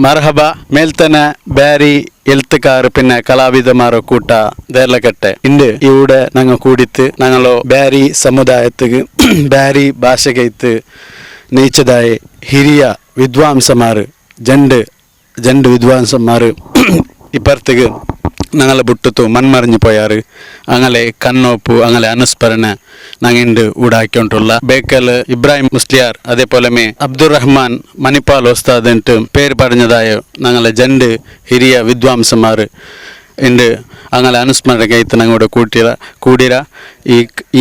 മർഹബ മേൽത്തന ബാരി എഴുത്തുകാർ പിന്നെ കലാവിധമാരോ കൂട്ട ദേർലക്കട്ടെ ഇണ്ട് ഇവിടെ ഞങ്ങൾ കൂടിത്ത് ഞങ്ങളോ ബാരി സമുദായത്തിക്ക് ബാരി ഭാഷകൈത്ത് നെയ്ച്ചതായ ಹಿರಿಯ ವಿದ್ವಾಂಸಮಾರು ജണ്ട് വിദ്വാംസന്മാർ ഇപ്പുറത്തേക്ക് ഞങ്ങളെ വിട്ടിത്തു മൺമറിഞ്ഞു പോയാറ് അങ്ങനെ കണ്ണോപ്പ് അങ്ങനെ അനുസ്മരണ ഞങ്ങണ്ട് ഊടാക്കിക്കൊണ്ടുള്ള ബേക്കൽ ഇബ്രാഹിം മുസ്ലിയാർ അതേപോലെ അബ്ദുറഹ്മാൻ മണിപ്പാൽ ഉസ്താദ് എന്നിട്ട് പേര് പറഞ്ഞതായ ഞങ്ങളെ ജണ്ട് ಹಿರಿಯ വിദ്വാംസന്മാർ ഉണ്ട് അങ്ങനെ അനുസ്മരണക്കൈത്ത് ഞങ്ങളുടെ കൂടിര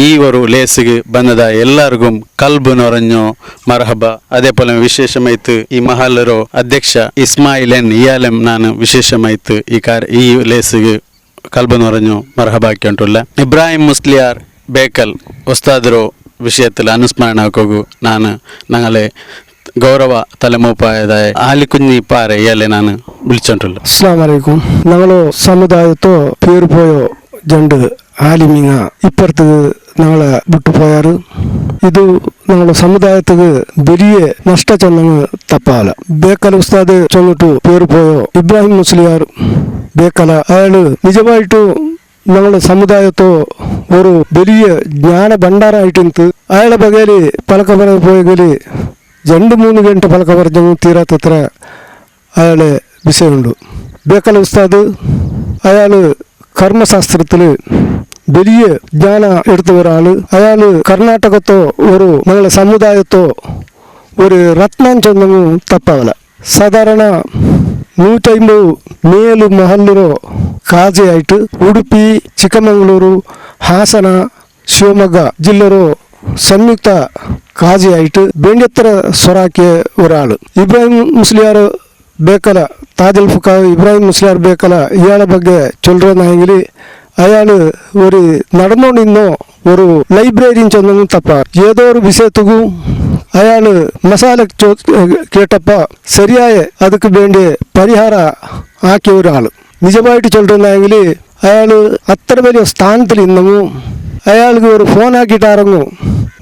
ഈ ഒരു ലേസിಗೆ ಬಂದದಾಯ ಎಲ್ಲರಿಗೂ ಕಲ್ಬು ನೊರഞ്ഞോ ಮರಹಬ അതേപോലെ വിശേഷമായിട്ട് ഈ മഹല്ലറോ അധ്യക്ഷ ഇസ്മായിൽ എൻ ഇയാലം ನಾನು ವಿಶೇಷമായിട്ട് ഈ ലേസിಗೆ കൽബ് നിറഞ്ഞോ മർഹബാക്കിയിട്ടുള്ള ഇബ്രാഹിം മുസ്ലിയാർ ബേക്കൽ ഉസ്താദರೋ വിഷയത്തിൽ അനുസ്മരണക്കോಗು ನಾನು ഞങ്ങളെ ಗೌರವ ತಲೆಮೂಪಾಯದಾಯ ಆಲಿಕುഞ്ഞി ಪಾರೆ ಇಯಲೆ ನಾನು വിളിച്ചോണ്ടുള്ള അസ്സലാമു അലൈക്കും ഞങ്ങളോ സമുദായത്തോ പേരുപോയോ ജണ്ട് ആലിമിങ്ങ ഇപ്പുറത്ത് ഞങ്ങളെ വിട്ടുപോയാറ് ഇത് ഞങ്ങളുടെ സമുദായത്തിക്ക് വലിയ നഷ്ട ചെന്നങ്ങ് തപ്പാല ബേക്കല ഉസ്താദ് ചെന്നിട്ടു പേരുപോയോ ഇബ്രാഹിം മുസ്ലിയാർ ബേക്കല അയാള് നിജമായിട്ടു ഞങ്ങളുടെ സമുദായത്തോ ഒരു വലിയ ജ്ഞാന ഭണ്ഡാരായിട്ട് അയാളെ ബകേല് പലക പോയെങ്കില് 2-3 ಗಂಟೆ ಪಲಕ ಬರ್ಜಂಗು ತೀರಾತತ್ರ അയാളെ വിഷയമുണ്ട് ബേക്കൽ ഉസ്താദ് അയാൾ കർമ്മശാസ്ത്രത്തിൽ വലിയ ജ്ഞാനം എടുത്ത ഒരാൾ അയാൾ കർണാടകത്തോ ഒരു ഞങ്ങളുടെ സമുദായത്തോ ഒരു രത്നം ചൊന്നങ്ങും തപ്പാവല സാധാരണ 150 ಮೇಲು ಮಹಲ್ಲರು ಕಾಜಿಯಾയിട്ട് ಉಡುಪಿ ಚಿಕ್ಕಮಗಳೂರು ಹಾಸನ ಶಿವಮೊಗ್ಗ ಜಿಲ್ಲೆರು സംയുക്ത കാജിയായിട്ട് വേണ്ടത്ര സ്വറാക്കിയ ഒരാൾ ഇബ്രാഹിം മുസ്ലിയാർ ബേക്കല താജൽ ഫുക്കാവ് ഇബ്രാഹിം മുസ്ലിയാർ ബേക്കല ഇയാളെ ಬಗ್ಗೆ ചൊല്ലുന്നെങ്കിൽ അയാൾ ഒരു നടന്നുകൊണ്ടിരുന്നോ ഒരു ലൈബ്രറിയിൽ ചെന്നൊന്നും തപ്പ ഏതോ ഒരു വിഷയത്തുക്കും അയാൾ മസാല കേട്ടപ്പോൾ ശരിയായ അതുക്ക് വേണ്ടി പരിഹാര ആക്കിയ ഒരാൾ നിജമായിട്ട് ചൊല്ലുന്നെങ്കിൽ അയാൾ അത്ര വലിയ സ്ഥാനത്തിൽ ഇന്നും അയാൾക്ക് ഒരു ഫോൺ ആക്കിയിട്ട് ഇറങ്ങും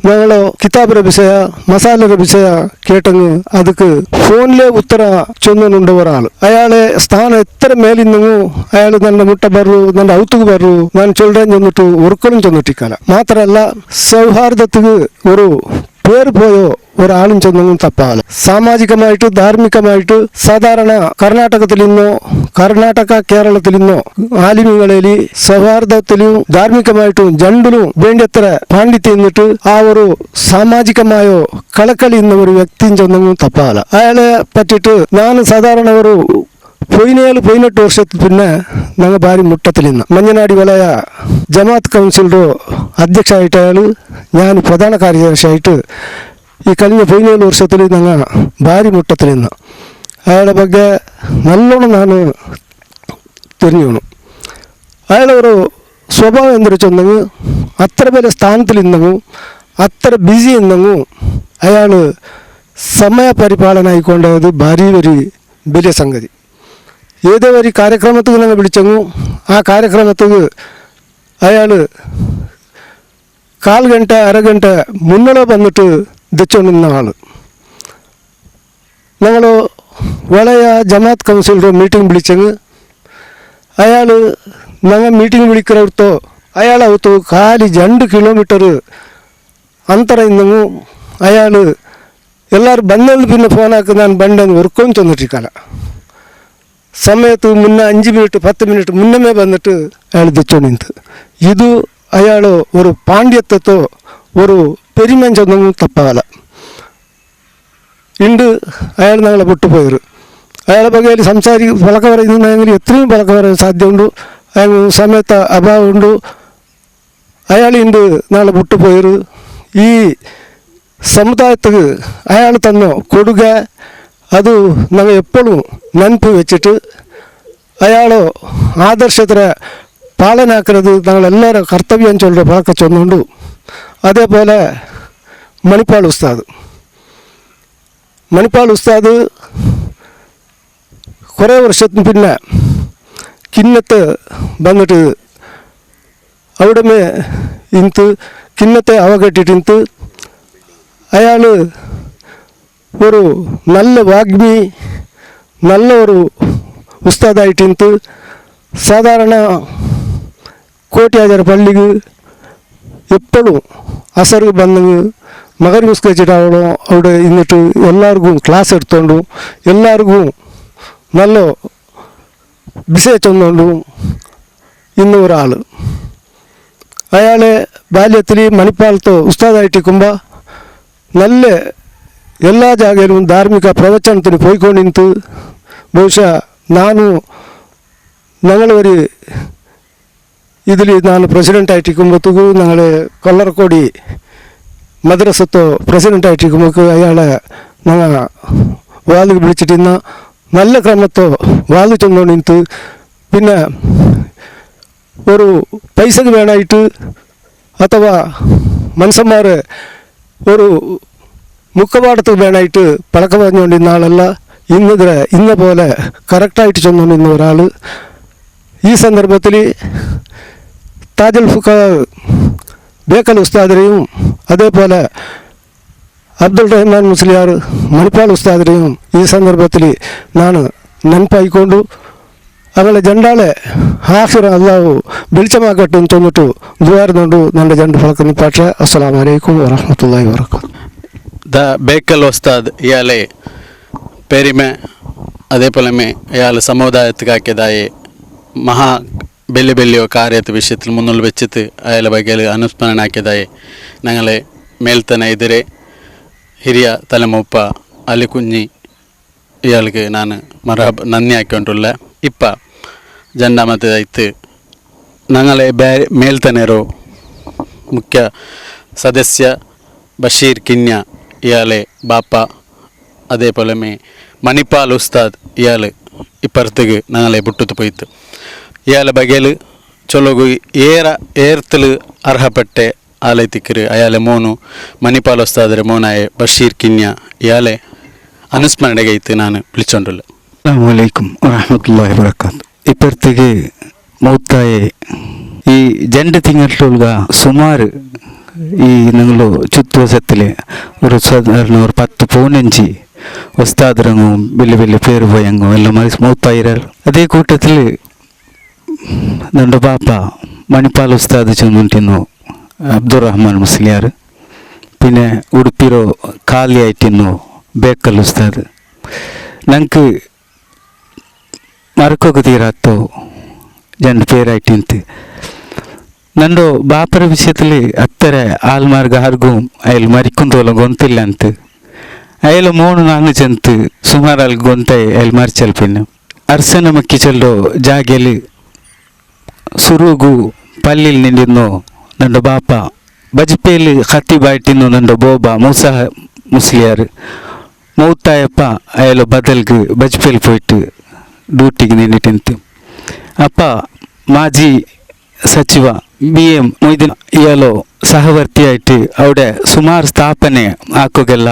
ഞങ്ങളോ കിതാബിന്റെ വിഷയ മസാലയുടെ വിഷയ കേട്ടെങ്ങ് അതുക്ക് ഫോണിലെ ഉത്തര ചൊന്നുണ്ട് ഒരാൾ അയാളെ സ്ഥാനം എത്ര മേലിന്നു അയാൾ ನನ್ನ മുട്ട ബറു ನನ್ನ ഔത്തുക്ക് ബറു ഞാൻ ചൊല്ലാൻ ചെന്നിട്ട് ഒരിക്കലും ചെന്നിട്ടിക്കല മാത്രമല്ല സൗഹാർദ്ദത്തിന് ഒരു പേര് പോയോ ഒരാളും ചെന്നൊന്നും തപ്പാല സാമാജികമായിട്ട് ധാർമ്മികമായിട്ട് സാധാരണ കർണാടകത്തിൽ നിന്നോ കേരളത്തിൽ നിന്നോ ആലിമികളിൽ സൗഹാർദ്ദത്തിലും ധാർമ്മികമായിട്ടും രണ്ടിലും വേണ്ടത്ര പാണ്ഡിത്യം എന്നിട്ട് ആ ഒരു സാമാജികമായോ കളക്കളി എന്ന ഒരു വ്യക്തിയും ചെന്നൊന്നും തപ്പാല അയാളെ പറ്റിയിട്ട് ഞാൻ സാധാരണ ഒരു 17-18 ವರ್ಷದ പിന്നെ ഞങ്ങൾ ഭാര്യ മുട്ടത്തിൽ നിന്ന് മഞ്ഞനാടി വലയ ജമാഅത്ത് കൗൺസിലർ അധ്യക്ഷനായിട്ട് അയാൾ ഞാൻ പ്രധാന കാര്യദർശിയായിട്ട് ഈ കഴിഞ്ഞ 17 ವರ್ಷത്തിൽ ഞങ്ങൾ ഭാര്യ മുട്ടത്തിൽ നിന്ന് അയാളുടെ ಬಗ್ಗೆ നല്ലോണം ഞാൻ തിരിഞ്ഞു അയാളെ ഒരു സ്വഭാവം എന്തൊരു ചെന്നെങ്കിൽ അത്ര വലിയ സ്ഥാനത്തിൽ ഇന്നെങ്കിൽ അത്ര ബിസി ഇന്നെങ്കിൽ അയാൾ സമയ പരിപാലന ആയിക്കൊണ്ടത് ഭാര്യ ഒരു വലിയ സംഗതി ഏതോ ഒരു കാര്യക്രമത്തിൽ ഞങ്ങൾ വിളിച്ചെങ്ങു ആ കാര്യക്രമത്തിൽ അയാൾ 1/4 ಗಂಟೆ 1/2 ಗಂಟೆ മുന്നേ വന്നിട്ട് ദച്ചുകൊണ്ടിരുന്ന ആൾ ഞങ്ങൾ വളയ ജമാഅത്ത് കൗൺസിലർ മീറ്റിംഗ് വിളിച്ചെങ്ങ് അയാൾ ഞങ്ങൾ മീറ്റിംഗ് വിളിക്കുന്നവർത്തോ അയാളവത്തു കാലി 2 കിലോമീറ്റർ ಅಂತರ ഇന്നു അയാൾ എല്ലാവരും ಬಂದಲ್ಲಿ പിന്നെ ഫോണാക്കി ഞാൻ ಬಂಡೆന്ന് ഒർക്കും ചെന്നിട്ടിക്കല സമയത്ത് മുന്നേ 5 മിനിറ്റ് 10 മിനിറ്റ് മുന്നമേ വന്നിട്ട് അയാൾ ദച്ചുകൊണ്ട് ഇത് അയാൾ ഒരു പാണ്ഡ്യത്വത്തോ ഒരു പെരുമൻ ചെന്നൊന്നും തപ്പാല ഉണ്ട് അയാൾ ഞങ്ങളെ വിട്ടുപോയത് അയാളെ ബകയിൽ പലക പറയുന്നെങ്കിൽ എത്രയും പലക പറയാൻ സാധ്യതയുണ്ട് അയാൾ സമയത്ത് അഭാവമുണ്ട് അയാളുണ്ട് ഞങ്ങളെ വിട്ടുപോയത് ഈ സമുദായത്തിന് അയാൾ തന്നോ കൊടുക അത് ഞങ്ങൾ എപ്പോഴും ನೆನಪು വെച്ചിട്ട് അയാളോ ആദർശത്തിര പാലനാക്കുന്നത് ഞങ്ങളെല്ലാവരും കർത്തവ്യം ചൊല്ലുന്ന പഴക്കം ചൊന്നുണ്ട് അതേപോലെ മണിപ്പാൽ ഉസ്താദ് കുറേ വർഷത്തിന് പിന്നെ കിന്നത്ത് വന്നിട്ട് അവിടെ ഇന്ന് കിന്നത്തെ അവകെട്ടിട്ട് അയാൾ ഒരു നല്ല വാഗ്മി നല്ല ഒരു ഉസ്താദായിട്ടിന്ത് സാധാരണ കോട്ടിയാചാര പള്ളിക്ക് എപ്പോഴും അസറ് ബന്നെങ്കിൽ മകർ നിസ്കരിച്ചിട്ടാവണം അവിടെ ഇന്നിട്ട് എല്ലാവർക്കും ക്ലാസ് എടുത്തോണ്ടും എല്ലാവർക്കും നല്ല വിഷയം ചെന്നുകൊണ്ടും ഇന്ന ഒരാൾ അയാളെ ബാല്യത്തിൽ മണിപ്പാലത്ത് ഉസ്താദായിട്ടിരിക്കുമ്പോൾ നല്ല എല്ലാ ജാഗയിലും ധാർമ്മിക പ്രവചനത്തിന് പോയിക്കൊണ്ടിരുന്നത് ബഹുശാ ഞങ്ങളൊരു ഇതിൽ ನಾನು പ്രസിഡൻ്റായിട്ടിരിക്കുമ്പോഴത്തേക്കും ഞങ്ങൾ കൊല്ലറക്കോടി മദ്രസത്തോ പ്രസിഡൻ്റായിട്ടിരിക്കുമ്പോൾ അയാളെ ഞങ്ങൾ വാതിൽ വിളിച്ചിട്ടിരുന്ന നല്ല ക്രമത്തോ വാതിൽ ചെന്നുകൊണ്ടിരുന്നത് പിന്നെ ഒരു പൈസക്ക് വേണമായിട്ട് അഥവാ മനുഷ്യന്മാർ ഒരു മുഖപാടത്ത് വേണമായിട്ട് പഴക്കം പറഞ്ഞുകൊണ്ടിരുന്ന ആളല്ല ഇന്ന പോലെ കറക്റ്റായിട്ട് ചെന്നുകൊണ്ടിരുന്ന ഒരാൾ ഈ സന്ദർഭത്തിൽ താജുൽ ഫുഖ ബേക്കൽ ഉസ്താദിനെയും അതേപോലെ അബ്ദുൾ റഹ്മാൻ മുസ്ലിയാർ മണിപ്പാൽ ഉസ്താദിനെയും ഈ സന്ദർഭത്തിൽ ನಾನು ನೆನಪಾയിಕೊಂಡು ಅವಳ ಜಂಡಾಳೆ ಆಖಿರ ಅಲ್ಲಾಹು ಬೆಳಚಮಾಗಟ್ಟು ಅಂತ ಅಂದ್ಬಿಟ್ಟು ದುವಾರಕೊಂಡು ನನ್ನ ಜಂಡು ಫಲಕನಿ ಪಾಠ ಅಸ್ಸಲಾಮು ಅಲೈಕುಂ ವರಹಮತುಲ್ಲಾಹಿ ವಬರಕಾತು ದ ಬೇಕಲ್ ಉಸ್ತಾದ್ ಇಯಾಲೆ ಪೇರಿಮೆ അതേപോലെ അയാൾ സമുദായത്തിലാക്കിയതായി മഹാ വലിയ കാര്യത്തെ വിഷയത്തിൽ മുന്നിൽ വെച്ചിട്ട് അയാളെ ബഗ്ഗയിൽ അനുസ്മരണാക്കിയതായി ഞങ്ങളെ മേൽത്തന്നെ എതിരെ ಹಿರಿಯ ತಲೆಮೂಪ ಅಲಿ ಕುഞ്ഞി ഇയാൾക്ക് ನಾನು നന്ദി ആക്കിക്കൊണ്ടുള്ള ഇപ്പം രണ്ടാമത്തേതായിട്ട് ഞങ്ങളെ മേൽത്തന്നെರೋ മുഖ്യ സദസ്യ ബഷീർ കിന്യ ഇയാളെ ബാപ്പ അതേപോലെ മണിപ്പാൽ ഉസ്താദ് ഇയാൾ ഇപ്പുറത്തേക്ക് ഞങ്ങളെ വിട്ടിട്ട് പോയിട്ട് ഇയാളെ ബഗേൽ ചൊല്ലുകു ഏർത്തിൽ അർഹപ്പെട്ട ആലയത്തിക്കര് അയാളെ മോನು മണിപ്പാൽ ഉസ്താദരെ മോനായ ബഷീർ കിന്യ ഇയാളെ അനുസ്മരണೆಗೈತೆ ನಾನು വിളിച്ചോണ്ടുള്ള അസ്സലാമു അലൈക്കും വറഹ്മത്തുള്ളാഹി വബറകാതുഹു ഇപ്പുറത്തേക്ക് മൗത്തായ ഈ രണ്ട് തിങ്കളിലൊൽക സുമാർ ഈ നിങ്ങൾ ചുറ്റുവശത്തിൽ ഒരു സാധാരണ ഒരു 10-15 ഉസ്താദരങ്ങും വലിയ പേര് പോയങ്ങും എല്ലാം മൗത്തായിരാറ് അതേ കൂട്ടത്തിൽ ನನ್ನ ಬಾಪ മണിപ്പാൽ ഉസ്താദ് ചെന്നിട്ടിരുന്നു അബ്ദുറഹ്മാൻ മുസ്ലിയാർ പിന്നെ ഉടുപ്പിರೋ ಖಾಲಿ ആയിട്ടിരുന്നു ಬೇಕಲ್ ಉಸ್ತಾದ್ ನಂಗೆ ಮರಕೋಗ ತೀರಾತ್ತೋ ಜನ ಪೇರಾಯ್ತಿಂತು ನಂದು ಬಾಪರ ವಿಷಯದಲ್ಲಿ ಹತ್ತರ ಆಲ್ಮಾರ್ಗ ಹರ್ಗೂ ಅಯ್ಯಲ್ ಮರಿಕೊಂಡೋಲ ಗೊಂತಿಲ್ಲ ಅಂತ ಅಯ್ಯಲ ಮೋನು ನಾನು ಜಂತು ಸುಮಾರು ಅಲ್ಲಿ ಗೊಂತಾಯಿ ಅಯ್ಯಲ್ ಮರ್ಚಲ್ಪಿನ ಅರ್ಸನ ಮಕ್ಕಿ ಚೆಲ್ಲೋ ಜಾಗೆಲಿ ಸುರುಗು ಪಲ್ಲಿಲ್ ನಿಂಡಿದ್ನೋ ನಂದು ಬಾಪ ಬಜ್ಪೇಲಿ ಹತ್ತಿ ಬಾಯ್ಟಿನ್ನು ನಂದು ಬೋಬಾ ಮೂಸಾ ಮುಸ್ಲಿಯಾರ್ മൗത്തായപ്പ അയാൾ ബദൽക്ക് ബജ്പേൽ പോയിട്ട് ഡ്യൂട്ടിക്ക് നിന്നിട്ട് അപ്പ മാജി സಚಿವ BM മൊയ്തീൻ ഇയാളോ സഹവർത്തിയായിട്ട് അവിടെ സുമാർ സ്ഥാപನೆ ಹಾಕೋಗೆಲ್ಲ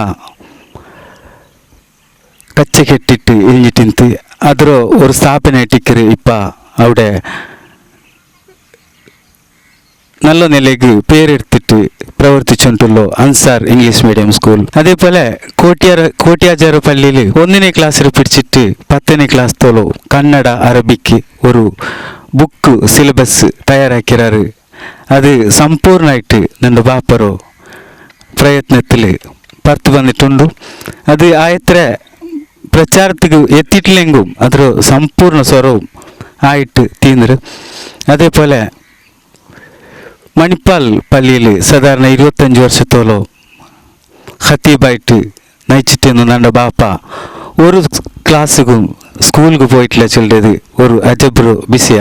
കച്ച കെട്ടിട്ട് എഴുതിട്ട് ಅದರ ഒരു സ്ഥാപನೆ ഇട്ടിക്കര് ഇപ്പ അവിടെ നല്ല നിലയ്ക്ക് പേരെടുത്തിട്ട് പ്രവർത്തിച്ചുകൊണ്ടുള്ളൂ അൻസാർ ഇംഗ്ലീഷ് മീഡിയം സ്കൂൾ അതേപോലെ കോട്ടിയാചാര പള്ളിയിൽ 1ನೇ ക്ലാസ്സിൽ പിടിച്ചിട്ട് 10ನೇ ക്ലാസ് തോളോ കന്നഡ അറബിക്ക് ഒരു ബുക്ക് സിലബസ് തയ്യാറാക്കിയാറ് അത് സമ്പൂർണ്ണമായിട്ട് ನನ್ನ ബാപ്പറോ പ്രയത്നത്തിൽ പുറത്ത് വന്നിട്ടുണ്ട് അത് ആയത്ര പ്രചാരത്തിക്ക് എത്തിയിട്ടില്ലെങ്കിലും അതൊരു സമ്പൂർണ്ണ സ്വരവും ആയിട്ട് തീർന്നത് അതേപോലെ മണിപ്പാൽ പള്ളിയിൽ സാധാരണ 25 വർഷത്തോളം ഖത്തീബായിട്ട് നയിച്ചിട്ടുന്നു ನನ್ನ ബാപ്പ ഒരു ക്ലാസ്സുക്കും സ്കൂളിൽ പോയിട്ടില്ല ചൊല്ലത് ഒരു അജബ്രു വിഷയ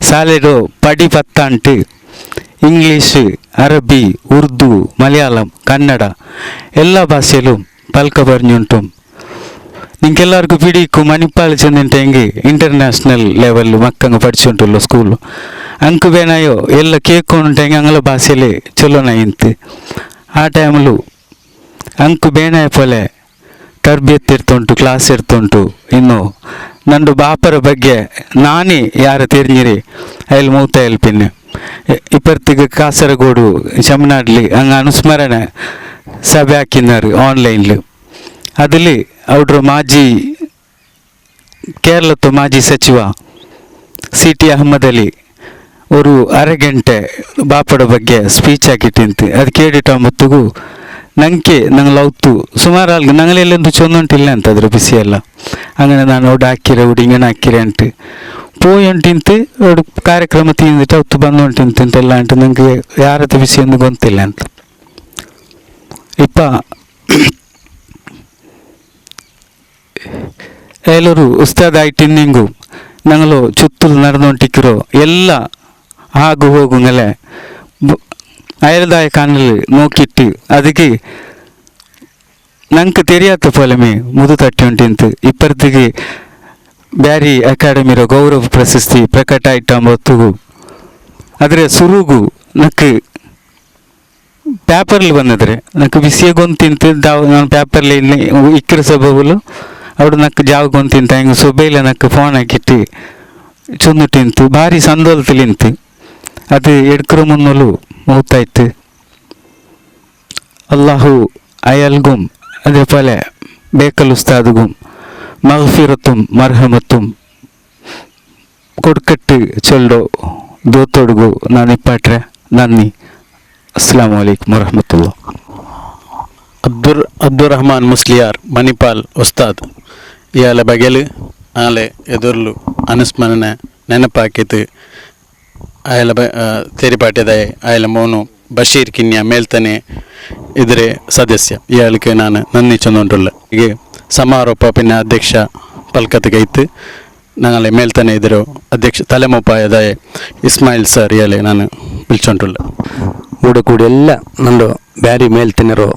സാലഡോ പടി 10 ഇംഗ്ലീഷ് അറബി ഉറുദു മലയാളം കന്നഡ എല്ലാ ഭാഷയിലും പൽക്ക പറഞ്ഞുണ്ടും നിങ്ങൾക്കെല്ലാവർക്കും പിടിക്കും മണിപ്പാൽ ചെന്നിട്ടെങ്കിൽ ഇൻ്റർനാഷണൽ ലെവലിൽ മക്കങ്ങ് പഠിച്ചുകൊണ്ടുള്ള സ്കൂൾ ಅಂಕು ಬೇನಾಯೋ ಎಲ್ಲ ಕೇಳ್ಕೊಂಡೆಂಗೆ ಅಂಗಳ ಭಾಷೆಯಲ್ಲಿ ಚಲೋನ ಇಂತು ಆ ಟೈಮಲ್ಲೂ ಅಂಕು ಬೇನಾಯ ಪೊಲೆ ತರ್ಬಿಯತ್ ಇರ್ತುಂಟು ಕ್ಲಾಸ್ ಇರ್ತುಂಟು ಇನ್ನು ನಂದು ಬಾಪರ ಬಗ್ಗೆ ನಾನೇ ಯಾರ ತಿರ್ഞ്ഞിರಿ ಅಯ್ಯಲ್ ಮೂತ ಎಲ್ಪಿನ್ನೆ ಇಪ್ಪರ್ತಿಗೆ ಕಾಸರಗೋಡು ಶಮನಾಡ್ಲಿ ಹಂಗೆ ಅನುಸ್ಮರಣೆ ಸಭೆ ಹಾಕಿನಾರು ಆನ್ಲೈನ್ಲು അതിൽ അവിടെ മാജി കേരളത്തെ മാജി സಚಿವ CT ಅಹಮದ್ ಅಲಿ ഒരു അരഗಂಟೆ ಬಾಪಡ ಬಗ್ಗೆ ಸ್ಪೀಚ್ ಹಾಕಿಟ್ಟಿಂತು ಅದು ಕೇಳಿಟ್ಟಂಬತ್ತಿಗೂ ನನಗೆ ನಂಗೆ ಅವತ್ತು ಸುಮಾರು ಅಲ್ಗ ನಂಗಳೆಲ್ಲೊಂದು ಚೊಂದುಂಟಿಲ್ಲ ಅಂತ ಅದ್ರ ಬಿಸಿಯೆಲ್ಲ അങ്ങനെ ನಾನು ಒಡು ಹಾಕಿರೆ ಒಡು ಇಂಗನ ಹಾಕಿರೆ ಅಂಟು പോയി ಉಂಟಿಂತು ಒಡು ಕಾರ್ಯಕ್ರಮ ತೀಂದಿಟ್ಟು ಅವತ್ತು ಬಂದು ಉಂಟಿಂತು ಎಲ್ಲ ಅಂಟು ನನಗೆ ಯಾರತ್ತ ಬಿಸಿ ಒಂದು ಗೊತ್ತಿಲ್ಲ ಅಂತ ಇಪ್ಪ ಎಲ್ಲರೂ ഉസ്താദായിട്ടിന്നെങ്കു ഞങ്ങളോ ചുറ്റൂರು നടന്നുകൊണ്ടിരിக்கிறೋ ಎಲ್ಲ ಆಗು ಹೋಗುಂಗಲೆ അയൽദായ കണ്ണിൽ നോക്കിയിട്ട് ಅದಕ್ಕೆ ನಂಗೆ ತೆರಿಯಾತ ಪೊಲಮೆ ಮುದು ತಟ್ಟಿ ಉಂಟಿಂತು ಇಪ್ಪರ್ತಿಗೆ ಬ್ಯಾರಿ ಅಕಾಡೆಮಿರೋ ಗೌರವ ಪ್ರಶಸ್ತಿ ಪ್ರಕಟ ಆಯ್ತಂಬತ್ತಿಗೂ ಅದರ ಸುರುಗು ನಕ್ಕೆ ಪೇಪರ್ಲಿ ಬಂದಿದ್ರೆ ನಕ್ಕೆ ಬಿಸಿಯ ಗೊಂತಿಂತು ನಾನು ಪೇಪರ್ಲಿ ಇಕ್ಕರ ಸಬಬುಲು ಅವಡು ನಕ್ಕೆ ಜಾವ ಗೊಂತಿಂತ ಹಿಂಗೆ ಸೊಬೈಲ ನಕ್ಕೆ ಫೋನ್ ಹಾಕಿಟ್ಟು ಚೊಂದುಟ್ಟಿಂತು ಭಾರಿ ಸಂದೋಲತಿಲಿಂತು ಅದು ಎಡ್ಕರ ಮುನ್ನಲು ಮೂತಾಯ್ತು ಅಲ್ಲಾಹು ಅಯಲ್ಗುಂ അതേപോലെ ബേക്കൽ ഉസ്താദും മഗ്ഫിറത്തും മർഹമത്തും കൊടുക്കട്ട് ചൊല്ലോ ദൂത്തോടുകു നാനിപ്പാട്ടെ നന്ദി അസ്സലാമു അലൈക്കും വറഹ്മത്തുള്ളാഹി ಅಬ್ದುರ್ರಹಮಾನ್ ಮುಸ್ಲಿಯಾರ್ ಮಣಿಪಾಲ್ ಉಸ್ತಾದ್ ಇಯಾಲ ಬಗೆಲು ಆಲೆ ಎದುರ್ಲು ಅನುಸ್ಮರಣೆ ನೆನಪಾಕಿತು ಅಯಲ ತೆರಿಪಾಟ್ಯದಾಯ ಅಯಲ ಮೋನು ಬಶೀರ್ ಕಿನ್ಯ ಮೇಲ್ತನೆ ಇದ್ರೆ ಸದಸ್ಯ ಇಯಾಳಿಗೆ ನಾನು ನನ್ನಿ ಚಂದೊಂಡುಲ್ಲ ಹೀಗೆ ಸಮಾರೋಪ ಪಿನ್ನ ಅಧ್ಯಕ್ಷ ಪಲ್ಕತ್ಗೈತು ഞങ്ങളെ മേൽത്തന്നെ ഇതൊരു അധ്യക്ഷ തലമുപ്പായതായ ഇസ്മായിൽ സാർ ഇയാളെ ഞാൻ വിളിച്ചോണ്ടുള്ള കൂടെ കൂടി എല്ലാം നമ്മുടെ ಬ್ಯಾರಿ ಮೇಲ್ತನರು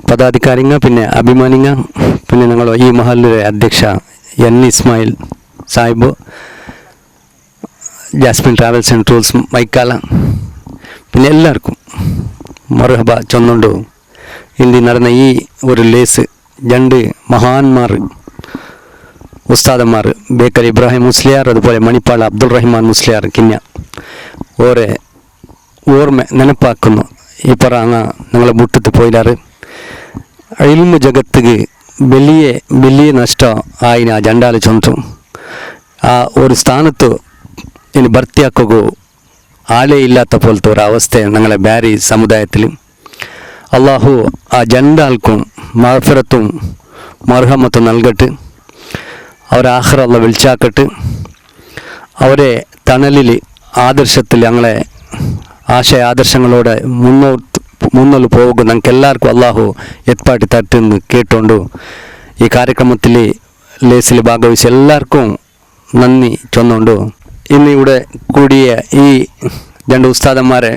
ಪದಾಧಿಕಾರಿಂಗ പിന്നെ ಅಭಿಮಾನಿಂಗ പിന്നെ ഞങ്ങൾ ഈ മഹല്ലിലെ അധ്യക്ഷ എൻ Ismail Sahib Jasmine travels and tours മൈക്കാല പിന്നെ എല്ലാവർക്കും മർഹബ ചൊന്നുണ്ട് ഇന്ത്യ നടന്ന ഈ ഒരു ലേസ് രണ്ട് മഹാന്മാർ ഉസ്താദന്മാർ ബേക്കൽ ഇബ്രാഹിം മുസ്ലിയാർ അതുപോലെ മണിപ്പാൾ അബ്ദുൾ റഹ്മാൻ മുസ്ലിയാർ കിഞ്ഞ ഓരെ ഓർമ്മ ನೆನಪಾക്കുന്നു ಈ ಪರ ഞങ്ങളെ മുട്ടത്ത് പോയില്ലാറ് ഇൽമു ജഗത്തുക്ക് വലിയ നഷ്ടം ആയിന് ആ ജണ്ടാല് ചൊന്തു ആ ഒരു സ്ഥാനത്ത് ഇനി ഭർത്തിയാക്കുകയോ ആലേ ഇല്ലാത്ത പോലത്തെ ഒരു അവസ്ഥ ഞങ്ങളെ ಬ್ಯಾರಿ സമുദായത്തിൽ അള്ളാഹു ആ ജണ്ടാൽക്കും മഗ്ഫിറത്തും മർഹമത്തും നൽകട്ട് അവരെ ആഖിറ അല്ലാഹ് വിളിച്ചാക്കട്ട് അവരെ തണലിൽ ആദർശത്തിൽ ഞങ്ങളെ ആശയാദർശങ്ങളോടെ മുന്നോട്ട് പോകും ഞങ്ങൾക്ക് എല്ലാവർക്കും അള്ളാഹു എത്പാട്ടി തട്ടെന്ന് കേട്ടുകൊണ്ട് ഈ കാര്യക്രമത്തിൽ ലേസിൽ ഭാഗവഹിച്ച് എല്ലാവർക്കും നന്ദി ചൊന്നുകൊണ്ട് ഇന്ന് ഇവിടെ കൂടിയ ഈ രണ്ട് ഉസ്താദന്മാരെ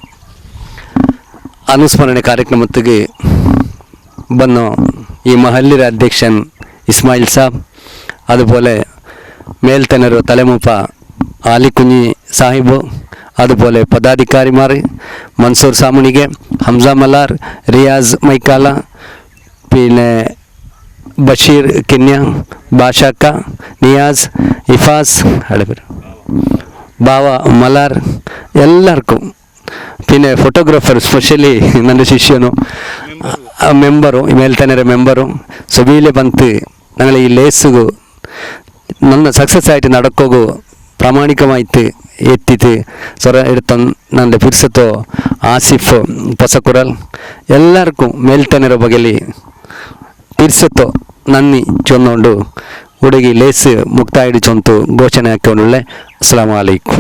അനുസ്മരണ കാര്യക്രമത്തിക്ക് വന്നു ഈ മഹല്ലിലെ അധ്യക്ഷൻ ഇസ്മായിൽ സാബ് അതുപോലെ മേൽത്തനൊരു തലമുപ്പ ആലിക്കുഞ്ഞി സാഹിബ് അതുപോലെ പദാധികാരിമാർ മൻസൂർ സാമുണിಗೆ ഹംസ മലാർ റിയാസ് മൈക്കാല പിന്നെ ബഷീർ കിന്യ ബാഷാക്ക നിയാസ് ഇഫാസ് ബാവ മലാർ എല്ലാവർക്കും പിന്നെ ഫോട്ടോഗ്രാഫർ സ്പെഷ്യലി ನನ್ನ ಶಿಷ್ಯನು ಮೆಂಬರು ಮೇಲ್ತನರ ಮೆಂಬರು ಸಬೀಲೆ ಬಂತು ഞങ്ങൾ ഈ ലേസുകു ನನ್ನ സക്സസ് ആയിട്ട് നടക്കുകയോ പ്രാമാണികമായിട്ട് എത്തിയിട്ട് സ്വര എടുത്ത ನನ್ನ ಫಿರ್ಸತೋ ಆಸಿಫ್ ಹೊಸಕುರಲ್ ಎಲ್ಲರಿಗೂ ಮೇಲ್ತನರ ಬಗೆಲಿ ಫಿರ್ಸತೋ ನನ್ನಿ ಚೊಂದುಕೊಂಡು ಹುಡುಗಿ ಲೇಸ್ ಮುಕ್ತಾಯಿಡಿ ಚೊಂತು ಘೋಷಣೆ ಹಾಕಿಕೊಂಡುಳ್ಳೆ ಅಸ್ಸಲಾಮು ಅಲೈಕುಂ.